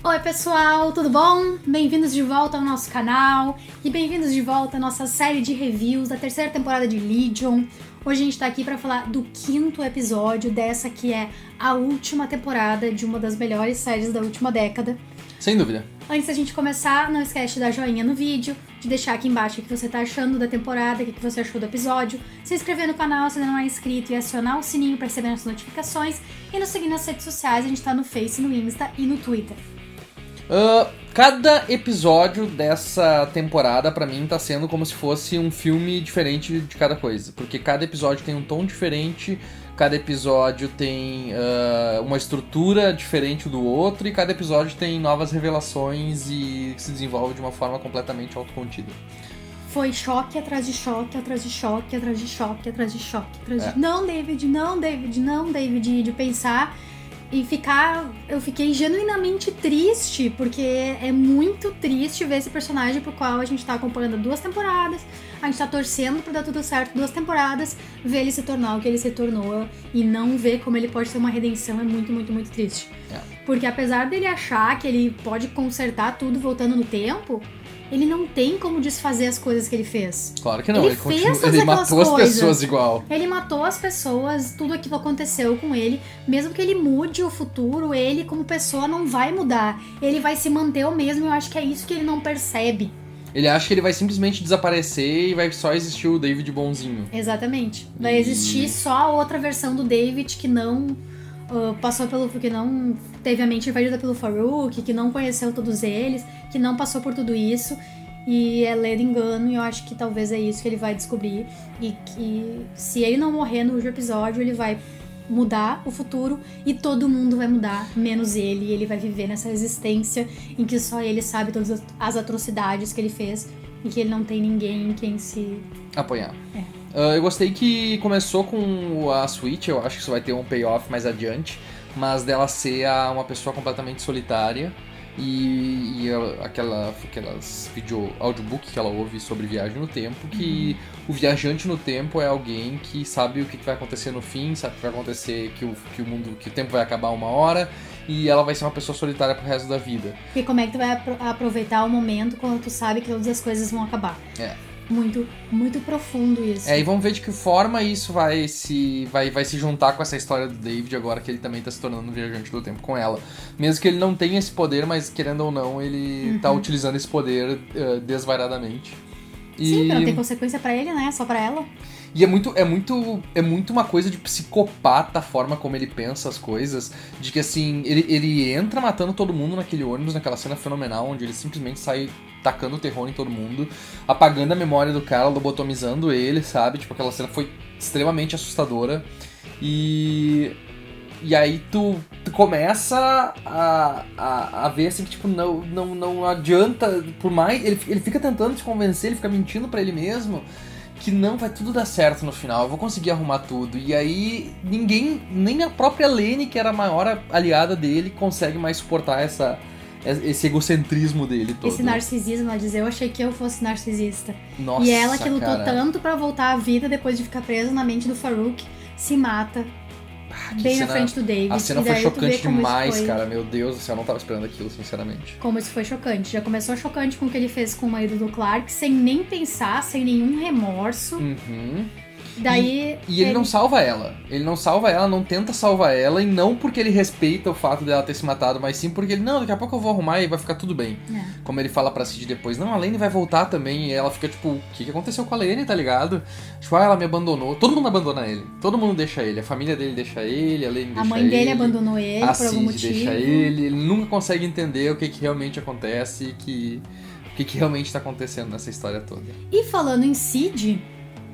Oi pessoal, tudo bom? Bem-vindos de volta ao nosso canal e bem-vindos de volta à nossa série de reviews da terceira temporada de Legion. Hoje a gente tá aqui pra falar do 5º episódio dessa que é a última temporada de uma das melhores séries da última década. Sem dúvida. Antes da gente começar, não esquece de dar joinha no vídeo, de deixar aqui embaixo o que você tá achando da temporada, o que você achou do episódio, se inscrever no canal se ainda não é inscrito e acionar o sininho pra receber as notificações e nos seguir nas redes sociais, a gente tá no Face, no Insta e no Twitter. Cada episódio dessa temporada, pra mim, tá sendo como se fosse um filme diferente de cada coisa. Porque cada episódio tem um tom diferente, cada episódio tem uma estrutura diferente do outro, e cada episódio tem novas revelações e se desenvolve de uma forma completamente autocontida. Foi choque atrás de choque, atrás de choque, atrás de choque, atrás de choque, atrás de... É. Não, David, não, David, não, David, de pensar... Eu fiquei genuinamente triste, porque é muito triste ver esse personagem pro qual a gente tá acompanhando 2 temporadas, a gente tá torcendo pra dar tudo certo 2 temporadas, ver ele se tornar o que ele se tornou e não ver como ele pode ter uma redenção é muito, muito, muito triste. É. Porque apesar dele achar que ele pode consertar tudo voltando no tempo, ele não tem como desfazer as coisas que ele fez. Claro que não, ele matou as pessoas igual. Ele matou as pessoas, tudo aquilo aconteceu com ele. Mesmo que ele mude o futuro, ele como pessoa não vai mudar. Ele vai se manter o mesmo e eu acho que é isso que ele não percebe. Ele acha que ele vai simplesmente desaparecer e vai só existir o David bonzinho. Exatamente. Vai existir só a outra versão do David que não... que não teve a mente invadida pelo Farouk, que não conheceu todos eles, que não passou por tudo isso e é ledo engano, e eu acho que talvez é isso que ele vai descobrir, e que se ele não morrer no último episódio, ele vai mudar o futuro e todo mundo vai mudar, menos ele, e ele vai viver nessa existência em que só ele sabe todas as atrocidades que ele fez e que ele não tem ninguém em quem se apoiar. Eu gostei que começou com a Switch, eu acho que isso vai ter um payoff mais adiante, mas dela ser uma pessoa completamente solitária e aquelas audiobook que ela ouve sobre viagem no tempo, que o viajante no tempo é alguém que sabe o que vai acontecer no fim, sabe o que vai acontecer, que o tempo vai acabar uma hora, e ela vai ser uma pessoa solitária pro resto da vida. E como é que tu vai aproveitar o momento quando tu sabe que todas as coisas vão acabar? Muito, muito profundo isso. E vamos ver de que forma isso vai se juntar com essa história do David agora que ele também tá se tornando um viajante do tempo com ela. Mesmo que ele não tenha esse poder, mas querendo ou não, ele tá utilizando esse poder desvairadamente. Sim, não tem consequência pra ele, né? Só pra ela. E é muito uma coisa de psicopata a forma como ele pensa as coisas. De que assim, ele entra matando todo mundo naquele ônibus, naquela cena fenomenal, onde ele simplesmente sai tacando terror em todo mundo, apagando a memória do cara, lobotomizando ele, sabe? Tipo, aquela cena foi extremamente assustadora. E aí tu começa a ver assim que tipo, não adianta, por mais... Ele fica tentando te convencer, ele fica mentindo pra ele mesmo que não, vai tudo dar certo no final, eu vou conseguir arrumar tudo. E aí ninguém, nem a própria Lene, que era a maior aliada dele, consegue mais suportar esse egocentrismo dele todo. Esse narcisismo, ela diz, eu achei que eu fosse narcisista. Nossa, e ela que lutou cara, tanto pra voltar à vida depois de ficar presa na mente do Farouk, se mata bem na frente do David. A cena foi chocante demais, cara. Meu Deus do céu, eu não tava esperando aquilo, sinceramente. Como isso foi chocante. Já começou chocante com o que ele fez com o marido do Clark, sem nem pensar, sem nenhum remorso. Daí, e ele não salva ela. Ele não salva ela, não tenta salvar ela, e não porque ele respeita o fato dela ter se matado, mas sim porque ele, não, daqui a pouco eu vou arrumar e vai ficar tudo bem. Como ele fala pra Cid depois, não, a Lane vai voltar também, e ela fica tipo, o que aconteceu com a Lane, tá ligado? Tipo, ela me abandonou. Todo mundo abandona ele. Todo mundo deixa ele. A família dele deixa ele, a Lane deixa ele. A mãe dele abandonou ele por algum motivo. Deixa ele nunca consegue entender o que realmente acontece, o que realmente tá acontecendo nessa história toda. E falando em Cid,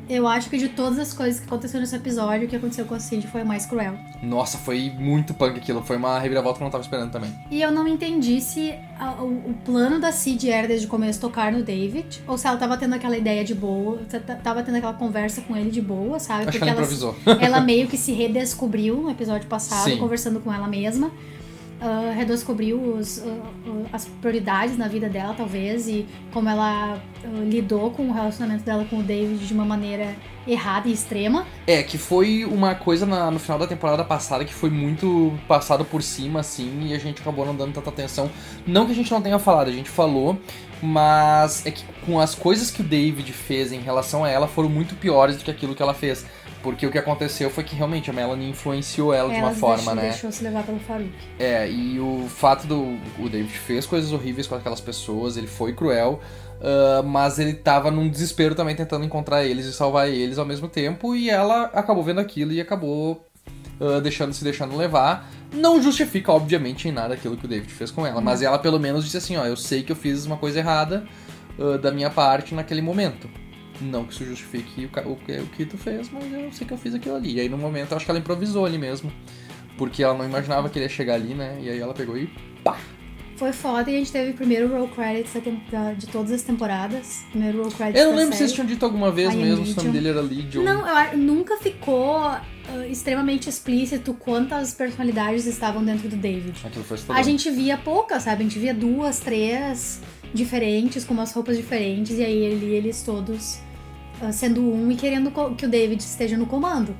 eu acho que de todas as coisas que aconteceram nesse episódio, o que aconteceu com a Cid foi a mais cruel. Nossa, foi muito punk aquilo. Foi uma reviravolta que eu não tava esperando também. E eu não entendi se o plano da Cid era desde o começo tocar no David, ou se ela tava tendo aquela ideia de boa, tava tendo aquela conversa com ele de boa, sabe? Acho que ela improvisou. Ela meio que se redescobriu no episódio passado, Sim, conversando com ela mesma. redescobriu as prioridades na vida dela, talvez, e como ela lidou com o relacionamento dela com o David de uma maneira errada e extrema. Que foi uma coisa no final da temporada passada que foi muito passado por cima, assim, e a gente acabou não dando tanta atenção. Não que a gente não tenha falado, a gente falou, mas é que com as coisas que o David fez em relação a ela foram muito piores do que aquilo que ela fez. Porque o que aconteceu foi que realmente a Melanie influenciou ela de uma forma, né? Deixou se levar pelo Farouk. E o fato o David fez coisas horríveis com aquelas pessoas, ele foi cruel, mas ele tava num desespero também tentando encontrar eles e salvar eles ao mesmo tempo, e ela acabou vendo aquilo e acabou se deixando levar. Não justifica, obviamente, em nada aquilo que o David fez com ela, mas ela pelo menos disse assim, ó, eu sei que eu fiz uma coisa errada da minha parte naquele momento. Não que isso justifique o que tu fez, mas eu sei que eu fiz aquilo ali. E aí no momento eu acho que ela improvisou ali mesmo. Porque ela não imaginava que ele ia chegar ali, né? E aí ela pegou e pá! Foi foda e a gente teve o primeiro roll credits de todas as temporadas. Primeiro roll credits. Eu não lembro se vocês tinham dito alguma vez mesmo se o nome dele era Legion. Não, nunca ficou extremamente explícito quantas personalidades estavam dentro do David. Aquilo foi a gente via poucas, sabe? A gente via 2, 3 diferentes, com umas roupas diferentes, e aí eles todos sendo um e querendo que o David esteja no comando.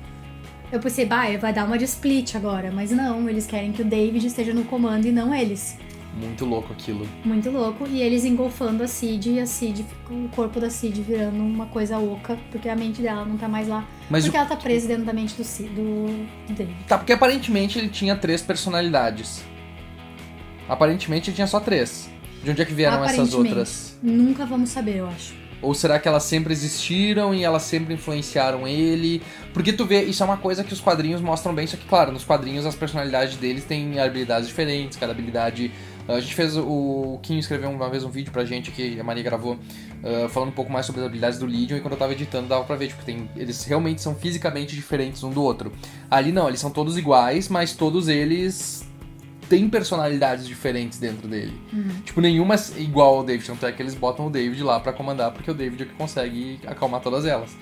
Eu pensei, vai dar uma de split agora, mas não, eles querem que o David esteja no comando e não eles. Muito louco aquilo. Muito louco, e eles engolfando a Cid, e o corpo da Cid virando uma coisa oca, porque a mente dela não tá mais lá. Porque ela tá presa dentro da mente do David. Tá, porque aparentemente ele tinha 3 personalidades. Aparentemente ele tinha só 3. De onde é que vieram essas outras? Nunca vamos saber, eu acho. Ou será que elas sempre existiram e elas sempre influenciaram ele? Porque tu vê, isso é uma coisa que os quadrinhos mostram bem, só que claro, nos quadrinhos as personalidades deles têm habilidades diferentes, cada habilidade... A gente fez, o Kim escreveu uma vez um vídeo pra gente que a Maria gravou, falando um pouco mais sobre as habilidades do Legion, e quando eu tava editando dava pra ver, tipo, eles realmente são fisicamente diferentes um do outro. Ali não, eles são todos iguais, mas todos eles têm personalidades diferentes dentro dele. Tipo, nenhuma igual ao David, tanto é que eles botam o David lá pra comandar, porque o David é o que consegue acalmar todas elas.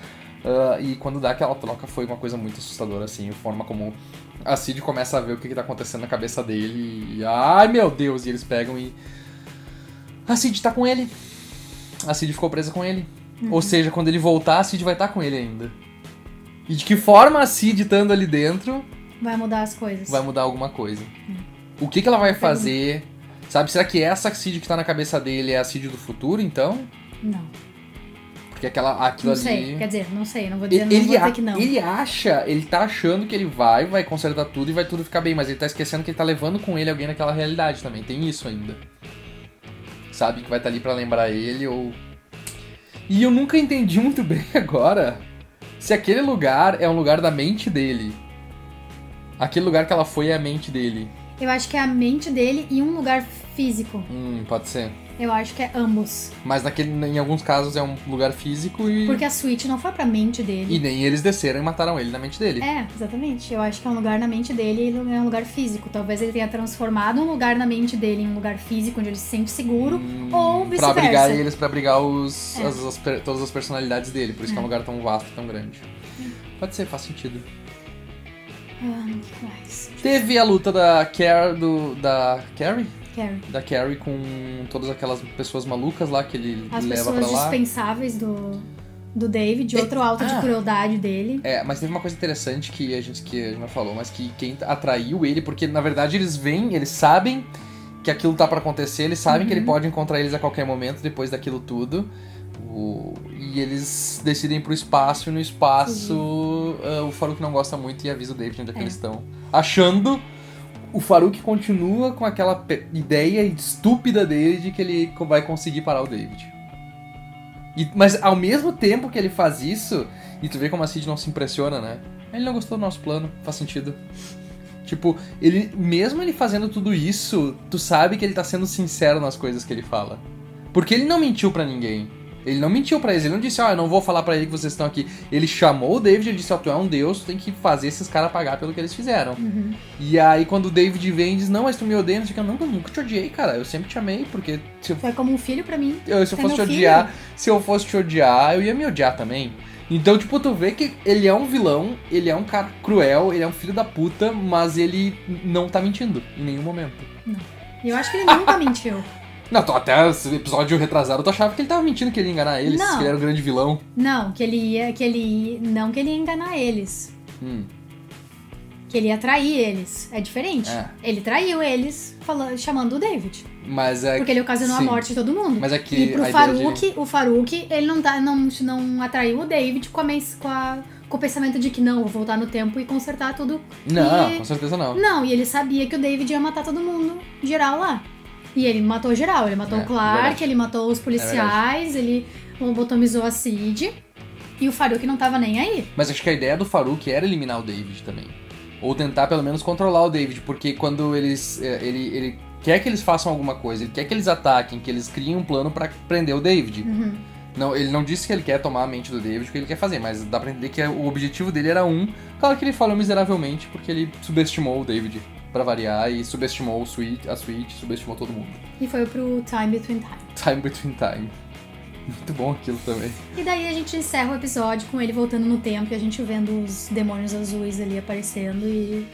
E quando dá aquela troca foi uma coisa muito assustadora, assim, a forma como a Cid começa a ver o que tá acontecendo na cabeça dele e... Ai, meu Deus! E eles pegam e... A Cid tá com ele. A Cid ficou presa com ele. Ou seja, quando ele voltar, a Cid vai estar com ele ainda. E de que forma a Cid estando ali dentro... Vai mudar as coisas. Vai mudar alguma coisa. O que ela vai fazer? Sabe, será que essa Cid que tá na cabeça dele é a Cid do futuro, então? Não. Porque aquilo não ali... sei, quer dizer, não sei, não vou dizer que não. Ele tá achando que ele vai consertar tudo e vai tudo ficar bem, mas ele tá esquecendo que ele tá levando com ele alguém naquela realidade também, tem isso ainda. Sabe, que vai estar ali pra lembrar ele ou... E eu nunca entendi muito bem agora se aquele lugar é um lugar da mente dele. Aquele lugar que ela foi é a mente dele. Eu acho que é a mente dele e um lugar físico. Pode ser. Eu acho que é ambos. Mas em alguns casos é um lugar físico e... Porque a Switch não foi pra mente dele. E nem eles desceram e mataram ele na mente dele. Exatamente. Eu acho que é um lugar na mente dele e é um lugar físico. Talvez ele tenha transformado um lugar na mente dele em um lugar físico onde ele se sente seguro, ou vice-versa. Pra abrigar todas as personalidades dele. Por isso que é um lugar tão vasto, tão grande. Pode ser, faz sentido. Que mais? Teve a luta da Carrie? Carrie. Da Carrie com todas aquelas pessoas malucas lá que ele leva pra lá. As pessoas dispensáveis do David, outro alto de crueldade dele. Mas teve uma coisa interessante que a gente não falou, mas que quem atraiu ele, porque na verdade eles sabem que aquilo tá pra acontecer, eles sabem que ele pode encontrar eles a qualquer momento depois daquilo tudo. E eles decidem ir pro espaço, e no espaço o Farouk não gosta muito e avisa o David onde é que eles estão. Achando... O Farouk continua com aquela ideia estúpida dele de que ele vai conseguir parar o David. Mas ao mesmo tempo que ele faz isso, e tu vê como a Cid não se impressiona, né? Ele não gostou do nosso plano, faz sentido. Tipo, mesmo ele fazendo tudo isso, tu sabe que ele tá sendo sincero nas coisas que ele fala. Porque ele não mentiu pra ninguém. Ele não mentiu pra eles, ele não disse, eu não vou falar pra ele que vocês estão aqui. Ele chamou o David e disse, tu é um deus, tu tem que fazer esses caras pagar pelo que eles fizeram. E aí quando o David vem e diz, não, mas tu me odeia, não sei o que, não, eu nunca te odiei, cara, eu sempre te amei, porque... Tu é como um filho pra mim. Se eu fosse te odiar, eu ia me odiar também. Então, tipo, tu vê que ele é um vilão, ele é um cara cruel, ele é um filho da puta, mas ele não tá mentindo em nenhum momento. Não. E eu acho que ele nunca mentiu. Não, até esse episódio retrasado, tu achava que ele tava mentindo, que ele ia enganar eles, Não. que ele era um grande vilão. Não, não que ele ia enganar eles. Que ele ia trair eles. É diferente. É. Ele traiu eles chamando o David. Mas é... Porque ele ocasionou sim. a morte de todo mundo. Mas é que e pro a Farouk, ideia o Farouk, ele não atraiu o David com o pensamento de que não, vou voltar no tempo e consertar tudo. Não, com certeza não. Não, e ele sabia que o David ia matar todo mundo, geral lá. E ele matou geral. Ele matou o Clark, verdade. ele matou os policiais, ele lobotomizou a Cid. E o Farouk não tava nem aí. Mas acho que a ideia do Farouk era eliminar o David também. Ou tentar pelo menos controlar o David, porque quando ele quer que eles façam alguma coisa, ele quer que eles ataquem, que eles criem um plano pra prender o David. Não, ele não disse que ele quer tomar a mente do David, o que ele quer fazer, mas dá pra entender que o objetivo dele era claro que ele falhou miseravelmente, porque ele subestimou o David, pra variar, e subestimou a Sweet, subestimou todo mundo. E foi pro Time Between Time. Time Between Time. Muito bom aquilo também. E daí a gente encerra o episódio com ele voltando no tempo e a gente vendo os demônios azuis ali aparecendo e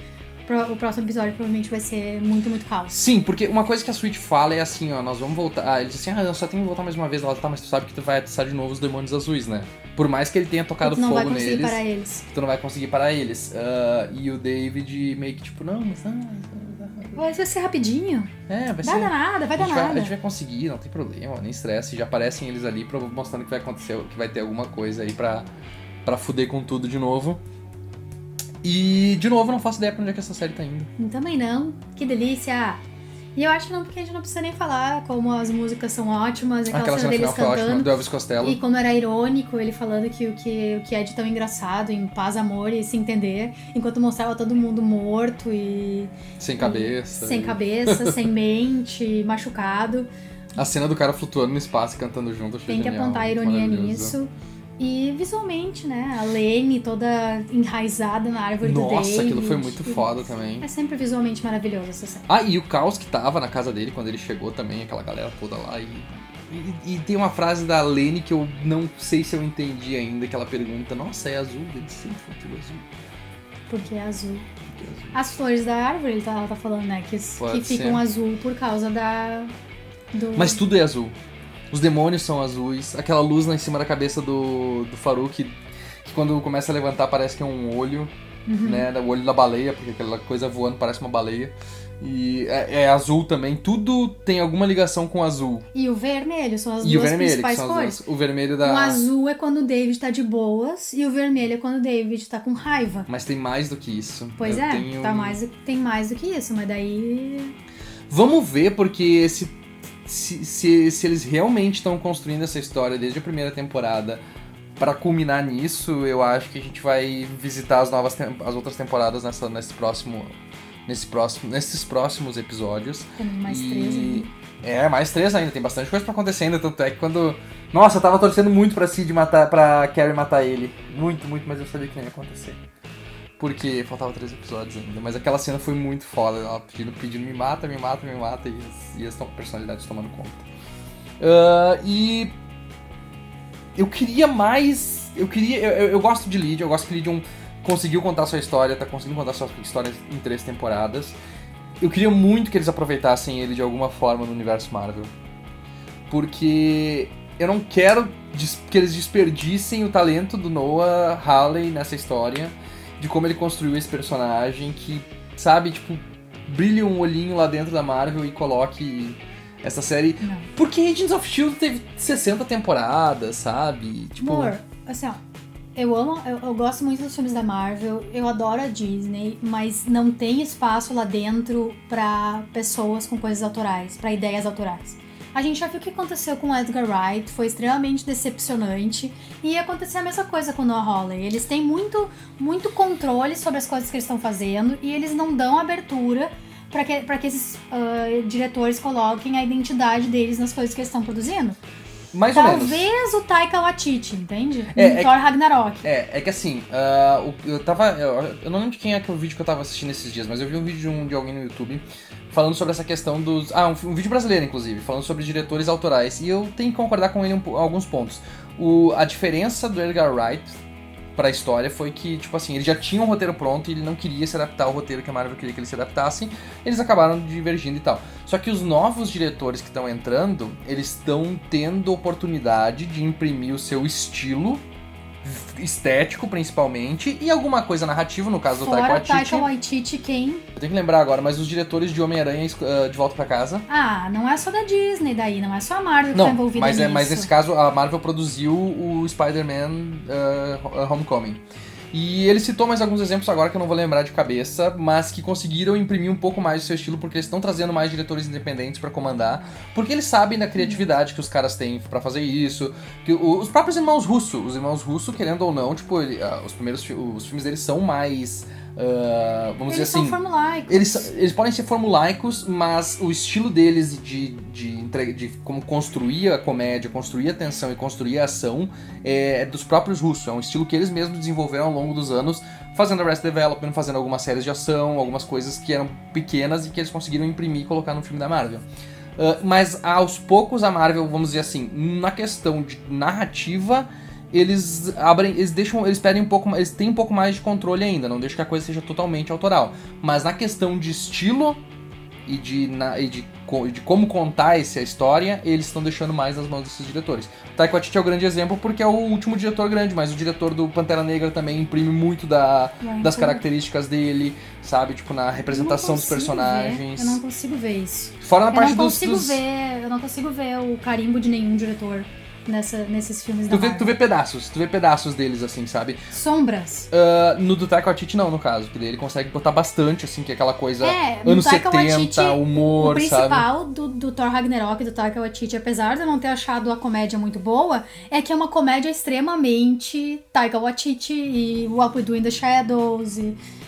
o próximo episódio provavelmente vai ser muito, muito caos. Sim, porque uma coisa que a Sweet fala é assim, ó, nós vamos voltar... ele disse assim, eu só tenho que voltar mais uma vez. Ela, tá, mas tu sabe que tu vai atiçar de novo os demônios azuis, né? Por mais que ele tenha tocado tu não fogo vai conseguir neles... parar eles. Tu não vai conseguir parar eles. E o David meio que tipo, não, mas... Vai ser rapidinho. Vai ser... Vai dar nada, vai dar nada. A gente vai conseguir, não tem problema, nem estresse. Já aparecem eles ali mostrando que vai acontecer, que vai ter alguma coisa aí pra fuder com tudo de novo. E, de novo, eu não faço ideia pra onde é que essa série tá indo. Também não. Que delícia. E eu acho que não, porque a gente não precisa nem falar como as músicas são ótimas, aquela cena deles final foi ótima, cantando. do Elvis Costello. E como era irônico, ele falando que o que é de tão engraçado em paz, amor e se entender, enquanto mostrava todo mundo morto e... Sem cabeça. Sem cabeça, sem mente, machucado. A cena do cara flutuando no espaço e cantando junto, achei Tem que genial, apontar a ironia maravilhoso. nisso. E visualmente, né? A Lane toda enraizada na árvore do David. Nossa, aquilo foi muito foda também. É sempre visualmente maravilhoso essa série. E o caos que tava na casa dele quando ele chegou também, aquela galera toda lá. E tem uma frase da Lane que eu não sei se eu entendi ainda, que ela pergunta, nossa, é azul? Ele sempre foi tudo azul. Porque é azul. As flores da árvore, ela tá falando, né? Que ficam azul por causa Mas tudo é azul. Os demônios são azuis. Aquela luz lá em cima da cabeça do Farouk, que quando começa a levantar parece que é um olho, né? O olho da baleia, porque aquela coisa voando parece uma baleia. E é azul também. Tudo tem alguma ligação com azul. E o vermelho são as duas principais cores. O vermelho da... O azul é quando o David tá de boas e o vermelho é quando o David tá com raiva. Mas tem mais do que isso. Pois tem mais do que isso, mas daí... Vamos ver, porque se eles realmente estão construindo essa história desde a primeira temporada pra culminar nisso, eu acho que a gente vai visitar as outras temporadas nesses próximos episódios. Temos mais 3 ainda. Mais 3 ainda, tem bastante coisa pra acontecer ainda, tanto é que quando... Nossa, eu tava torcendo muito pra Carrie matar ele. Muito, muito, mas eu sabia que não ia acontecer. Porque faltava 3 episódios ainda. Mas aquela cena foi muito foda. Ela pedindo me mata. E as personalidades tomando conta. E... Eu queria mais... Eu gosto de Lydia. Eu gosto que Lydia conseguiu contar sua história. Tá conseguindo contar sua história em 3 temporadas. Eu queria muito que eles aproveitassem ele de alguma forma no universo Marvel. Porque... Eu não quero que eles desperdicem o talento do Noah Hawley nessa história... De como ele construiu esse personagem que, sabe, tipo, brilhe um olhinho lá dentro da Marvel e coloque essa série. Não. Porque Agents of S.H.I.E.L.D. teve 60 temporadas, sabe? Tipo... Amor, assim, ó, eu gosto muito dos filmes da Marvel, eu adoro a Disney, mas não tem espaço lá dentro pra pessoas com coisas autorais, pra ideias autorais. A gente já viu o que aconteceu com o Edgar Wright, foi extremamente decepcionante. E ia acontecer a mesma coisa com o Noah Hawley. Eles têm muito, muito controle sobre as coisas que eles estão fazendo e eles não dão abertura para que esses diretores coloquem a identidade deles nas coisas que eles estão produzindo. Mais ou menos. Talvez o Taika Waititi, entende? Thor Ragnarok. É que assim, eu não lembro de quem é que é o vídeo que eu tava assistindo esses dias, mas eu vi um vídeo de alguém no YouTube falando sobre essa questão dos... um vídeo brasileiro, inclusive, falando sobre diretores autorais. E eu tenho que concordar com ele alguns pontos. A diferença do Edgar Wright pra história foi que, tipo assim, ele já tinha um roteiro pronto e ele não queria se adaptar ao roteiro que a Marvel queria que ele se adaptasse. Eles acabaram divergindo e tal. Só que os novos diretores que estão entrando, eles estão tendo oportunidade de imprimir o seu estilo estético, principalmente, e alguma coisa narrativa, no caso do Taika Waititi. Taika Waititi, quem? Eu tenho que lembrar agora, mas os diretores de Homem-Aranha De Volta Pra Casa. Ah, não é só da Disney daí, não é só a Marvel que tá envolvida nisso. Mas nesse caso a Marvel produziu o Spider-Man Homecoming. E ele citou mais alguns exemplos agora que eu não vou lembrar de cabeça, mas que conseguiram imprimir um pouco mais do seu estilo, porque eles estão trazendo mais diretores independentes pra comandar, porque eles sabem da criatividade que os caras têm pra fazer isso, que os próprios irmãos Russo, querendo ou não, tipo, os filmes deles são mais... vamos dizer assim, eles são formulaicos. Eles podem ser formulaicos, mas o estilo deles de como construir a comédia, construir a tensão e construir a ação é dos próprios russos. É um estilo que eles mesmos desenvolveram ao longo dos anos, fazendo Arrested Development, fazendo algumas séries de ação, algumas coisas que eram pequenas e que eles conseguiram imprimir e colocar no filme da Marvel. Mas aos poucos a Marvel, vamos dizer assim, na questão de narrativa, eles pedem um pouco, eles têm um pouco mais de controle ainda, não deixam que a coisa seja totalmente autoral. Mas na questão de estilo e de como contar essa história, eles estão deixando mais nas mãos desses diretores. Taika Waititi é o grande exemplo porque é o último diretor grande, mas o diretor do Pantera Negra também imprime muito das características dele, sabe? Tipo, na representação dos personagens. Eu não consigo ver isso. Fora na parte Eu não consigo ver o carimbo de nenhum diretor nesses filmes da Marvel. Tu vê pedaços deles, assim, sabe? Sombras. No do Taika Waititi não, no caso, que daí ele consegue botar bastante, assim, que é aquela coisa anos Taika 70, Waititi, humor, o principal sabe? do Thor Ragnarok e do Taika Waititi, apesar de eu não ter achado a comédia muito boa, é que é uma comédia extremamente Taika Waititi e What We Do in the Shadows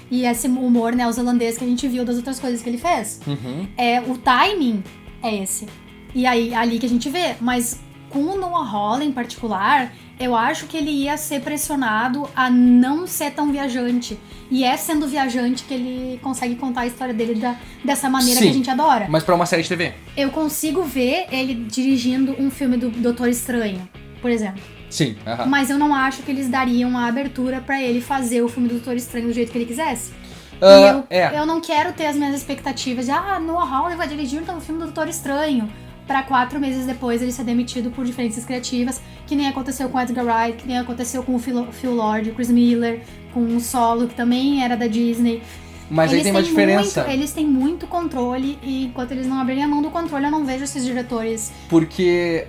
e esse humor neozelandês que a gente viu das outras coisas que ele fez. Uhum. O timing é esse. E aí, ali que a gente vê, mas com o Noah Hawley em particular, eu acho que ele ia ser pressionado a não ser tão viajante. E é sendo viajante que ele consegue contar a história dele dessa maneira que a gente adora. Mas pra uma série de TV. Eu consigo ver ele dirigindo um filme do Doutor Estranho, por exemplo. Sim. Mas eu não acho que eles dariam a abertura pra ele fazer o filme do Doutor Estranho do jeito que ele quisesse. Eu não quero ter as minhas expectativas de Noah Hawley vai dirigir então o filme do Doutor Estranho. Pra 4 meses depois ele ser demitido por diferenças criativas, que nem aconteceu com Edgar Wright, que nem aconteceu com o Phil Lord, Chris Miller, com o Solo, que também era da Disney. Mas aí tem uma diferença. Eles têm muito controle e enquanto eles não abrirem a mão do controle, eu não vejo esses diretores. Porque,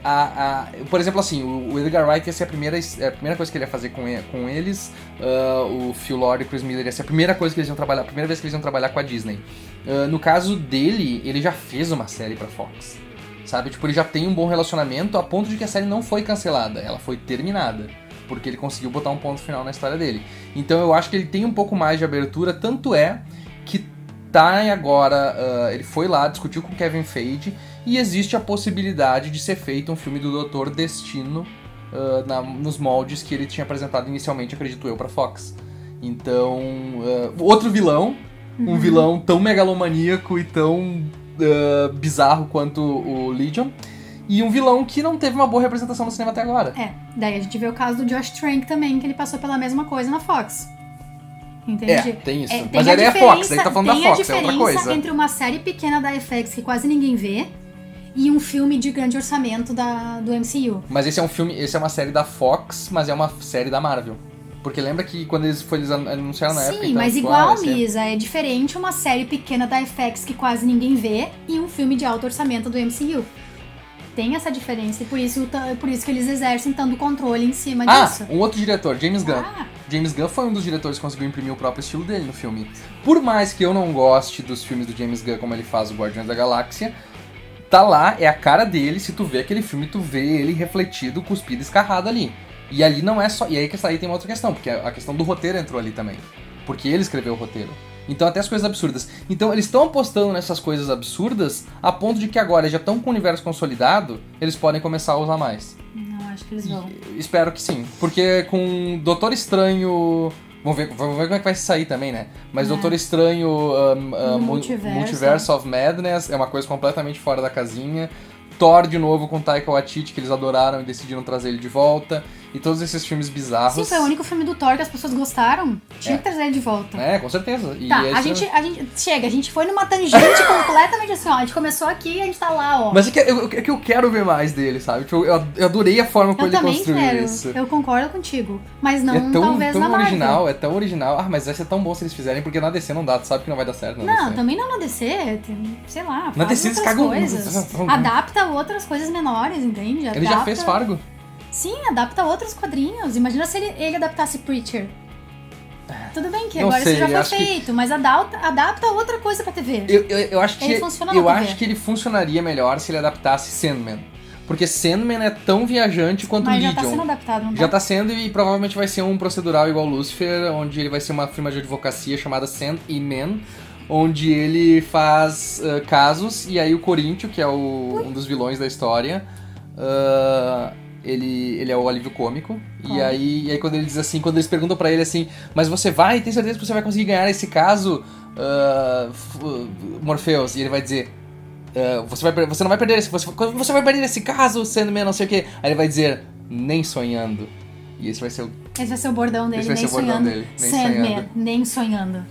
por exemplo, assim, o Edgar Wright ia ser a primeira coisa que ele ia fazer com eles, o Phil Lord e o Chris Miller ia ser a primeira coisa que eles iam trabalhar, a primeira vez que eles iam trabalhar com a Disney. No caso dele, ele já fez uma série pra Fox. Sabe? Tipo, ele já tem um bom relacionamento a ponto de que a série não foi cancelada, ela foi terminada. Porque ele conseguiu botar um ponto final na história dele. Então eu acho que ele tem um pouco mais de abertura, tanto é que tá agora, ele foi lá, discutiu com Kevin Feige, e existe a possibilidade de ser feito um filme do Doutor Destino nos moldes que ele tinha apresentado inicialmente, acredito eu, pra Fox. Então, outro vilão, um vilão tão megalomaníaco e tão bizarro quanto o Legion, e um vilão que não teve uma boa representação no cinema até agora. Daí a gente vê o caso do Josh Trank também, que ele passou pela mesma coisa na Fox. Entende? Tem isso. Mas ele é Fox, daí tá falando da Fox, é outra coisa. Tem a diferença entre uma série pequena da FX que quase ninguém vê e um filme de grande orçamento do MCU. Mas esse é uma série da Fox, mas é uma série da Marvel. Porque lembra que quando eles anunciaram na época... Sim, mas igual, Misa, é diferente uma série pequena da FX que quase ninguém vê e um filme de alto orçamento do MCU. Tem essa diferença e por isso que eles exercem tanto controle em cima disso. Um outro diretor, James Gunn. James Gunn foi um dos diretores que conseguiu imprimir o próprio estilo dele no filme. Por mais que eu não goste dos filmes do James Gunn como ele faz o Guardiões da Galáxia, tá lá, é a cara dele, se tu vê aquele filme, tu vê ele refletido, cuspido, escarrado ali. E ali não é só... E aí que aí tem uma outra questão, porque a questão do roteiro entrou ali também. Porque ele escreveu o roteiro. Então até as coisas absurdas. Então eles estão apostando nessas coisas absurdas a ponto de que agora já estão com o universo consolidado, eles podem começar a usar mais. Não, acho que eles vão. Espero que sim. Porque com Doutor Estranho... Vamos ver como é que vai sair também, né? Mas Doutor Estranho, Multiverse of Madness é uma coisa completamente fora da casinha. Thor de novo com Taika Waititi, que eles adoraram e decidiram trazer ele de volta. E todos esses filmes bizarros. Sim, foi o único filme do Thor que as pessoas gostaram. Tinha que trazer ele de volta. Com certeza. E tá, a gente foi numa tangente completamente assim, ó. A gente começou aqui e a gente tá lá, ó. Mas é que eu quero ver mais dele, sabe? Tipo, eu adorei a forma como ele construiu isso. Eu concordo contigo. Mas não, talvez na Marvel. É tão original. Ah, mas vai ser tão bom se eles fizerem, porque na DC não dá. Tu sabe que não vai dar certo na DC. Não, também não na DC. Sei lá, na DC eles cagam coisas. Adapta outras coisas menores, entende? Ele já fez Fargo. Sim, adapta outros quadrinhos. Imagina se ele adaptasse Preacher. Tudo bem que não agora sei, isso já foi feito, mas adapta outra coisa pra TV. Eu acho que acho que ele funcionaria melhor se ele adaptasse Sandman. Porque Sandman é tão viajante quanto Legion. Mas já tá sendo adaptado, não tá? Já tá sendo e provavelmente vai ser um procedural igual Lucifer, onde ele vai ser uma firma de advocacia chamada Sand e Man, onde ele faz casos, e aí o Coríntio, que é um dos vilões da história, ele é o alívio cômico. E aí quando ele diz assim, quando eles perguntam pra ele assim, mas tem certeza que você vai conseguir ganhar esse caso, Morpheus? E ele vai dizer, você não vai perder você vai perder esse caso, Sandman, não sei o quê. Aí ele vai dizer, nem sonhando. E esse vai ser o bordão dele, nem sonhando. Sandman, nem sonhando.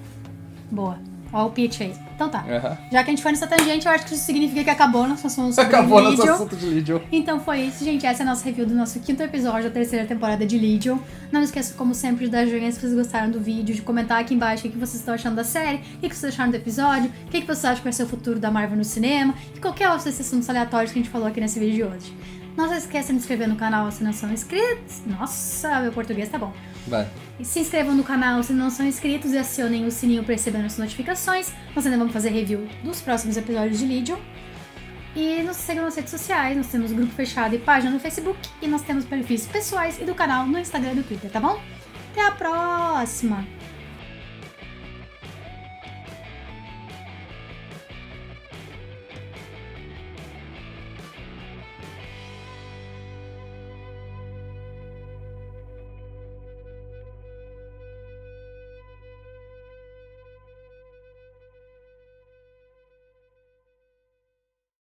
Boa. Ó o pitch aí. Então tá. Já que a gente foi nessa tangente, eu acho que isso significa que acabou nosso assunto sobre Legion. Acabou nosso assunto de Legion. Então foi isso, gente. Essa é a nossa review do nosso 5º episódio da 3ª temporada de Legion. Não esqueça, como sempre, de dar joinha se vocês gostaram do vídeo, de comentar aqui embaixo o que vocês estão achando da série, o que vocês acharam do episódio, o que vocês acham que vai ser o futuro da Marvel no cinema, e qualquer outro desses assuntos aleatórios que a gente falou aqui nesse vídeo de hoje. Não se esqueça de se inscrever no canal se não são inscritos. Nossa, meu português tá bom. Vai. Se inscrevam no canal se não são inscritos e acionem o sininho para receber as notificações. Nós ainda vamos fazer review dos próximos episódios de Legion. E nos sigam nas redes sociais, nós temos grupo fechado e página no Facebook. E nós temos perfis pessoais e do canal no Instagram e no Twitter, tá bom? Até a próxima!